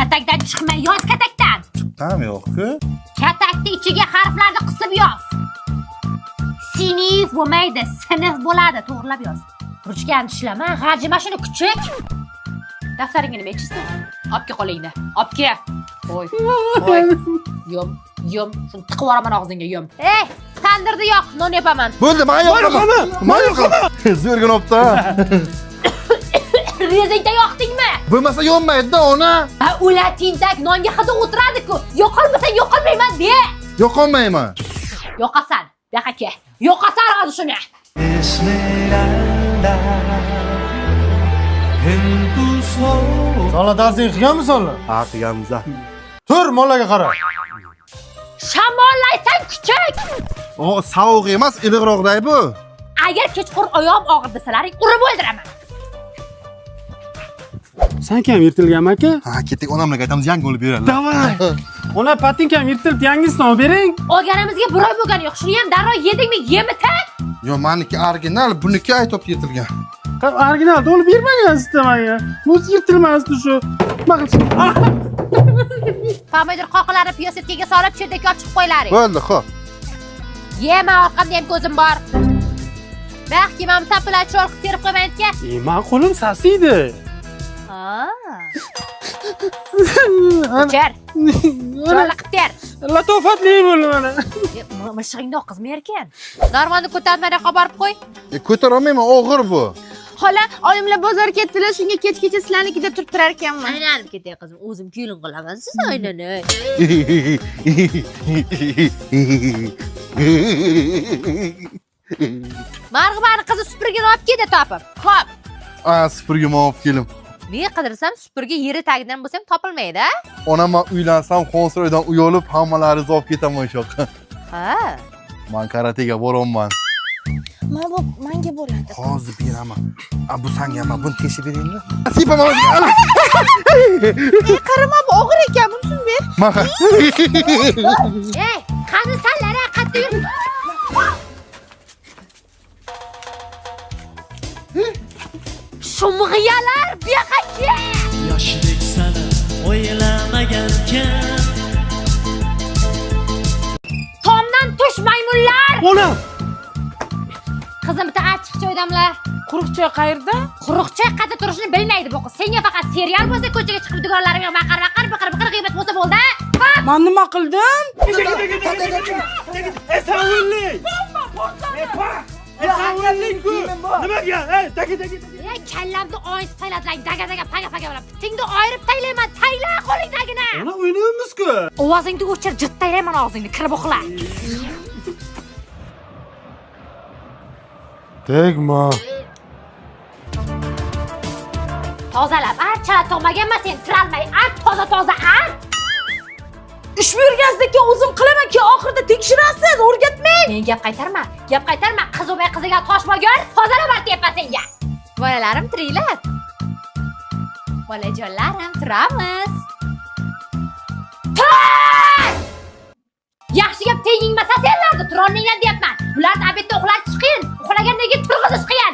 Katakdan chiqmay yoz katakdan. Tamam yo'q-ku. Katakni ichiga harflarni qisib yoz. Sinif bo'lmaydi, sinf bo'ladi, to'g'rilab yoz. Ruchkani tishlama, g'ajima shuni kuchuk. Daftaringni nima ichishsan? Olib qo'lingni. Olib kel. Qo'y. Yum. Shuni tiqib yuboraman og'zingga, yum. Tandirni yoq, non yapaman. Bo'ldi, men yoqaman. Zo'rgina opta. Rezangda yoqdingmi? Bo'lmasa yonmaydi-da, ona. Ha, ular tintak nonga hidi o'tiradi-ku. Yo'qolmasa yo'qolmayman de. Yo'qolmayman. Yo'qasan. Yo'qaka. Yo'qasan hozir shuni. Sola darsing qilganmisan? Ha, qilganmiz. Tur, mollaga qara. Shamollaysan kuchuk. O, sovuq emas, iliqroqday bu. Agar kechqurun oyog'im og'ir desalaring, urib o'ldiraman. Sen ham yirtilganmi aka? Ha, ketdik, onamlarga aytamiz, yangi olib beradilar. Davay. Ona patinkam yirtilib, yangisini olib bering. Olganimizga bir oy bo'lgani yo'q. Shuni ham darrov yedingmi, yemi-ta? Yo, meniki original, buniki aytib yetilgan. Original olib bermagansiz menga. Bu yirtilmasdi shu. Pomidor qoqilari piyositkaga solib cherdakka chiqib qo'ylaring. Bo'ldi, xo'p. Yema, orqamda ham ko'zim bor. Baxkim ham tapilachol qilib terib qo'ymaydi-ku. Men qo'lim sasiydi. Cher. Cho'la qilib ter. Latofatli bo'ldi mana. Mishig'ingni oqizmi erkan? Normonni ko'tarmay qo'yib qo'y. Ko'tara olmayman, og'ir bu. Xola, oyimlar bozor ketdilar, shunga kechgacha sizlarnikida turib turar ekanman. Aylanib ketay qizim, o'zim kelin qilaman, siz aylanay. Marg'ibani qizi supurgini olib keldi topib. Xo'p. Supurgini olib kelim. Men qidirsam supurgi yeri tagidan bo'lsam topilmaydi. Onam uylansam, konsertdan uy olib, hammalaringizni olib ketaman o'sha yoqqa. Ha. Men karatega boraman. Menga bo'ladi. Hozir beraman. Bu senga ham buni teshib beraymi? Sipaman. Qarama, bu og'ir ekan, buni ber. Maha. Qani sanlar, qattiq yur. Shumg'iyalar, bexakka. Yoshlik sani o'ylamagankan. Tomdan tush maymunlar. Ona. Qizim bitta achchiq joydamlar. Quruq choy qayerda? Quruq choy qayerda turishini bilmaydi bu qiz. Senga faqat serial bo'lsa, ko'chaga chiqib dugonlarimga baqir g'iybat bo'lsa bo'ldi. Men nima qildim? Esavullik. Esavullik-ku. Nimaga? Taki. Kallamni oyis tayladilar, daga paga bilan. Tingni oyirib taylayman, tayla qo'lingdagini. Ona o'ynaymiz-ku. Ovozingni o'chir, jitt taylayman og'zingni, kirib o'qla. Tegma. Tozalab, chala tog'maganman sen, tiralmay, toza, Ish buyurgansizki o'zim qilaman-ki, oxirida tekshirasiz, o'rgatmang. Men gap qaytarma. Qiz o'may qiziga tosh bo'lgan, tozalab artyapman senga. Bolalarim tiringlar. Bolajonlarim, turamiz. Yaxshi gap tengingmasa senlarni turolmayman deyapman. Ularni obedda uxlatish qiyin. Uxlagandan keyin turg'izish qiyin.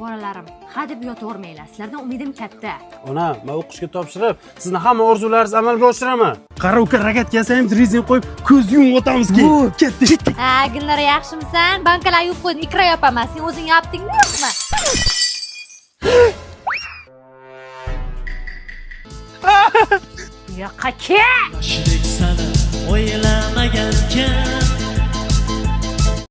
Bolalarim, hadeb yotavermanglar. Sizlardan umidim katta. Ona, men o'qishga topshirib, sizni hamma orzularingizni amalga oshiraman. Qara uka rogatga ham rezin qo'yib, ko'z yumib o'tamizki. Ketdik. Ha, Gulnor yaxshimisan? Bankalar yuvib qo'ydim, ikra yopaman. Sen o'zing yopdingmi, yo'qmi? Yoshlik sani o'ylamagankan.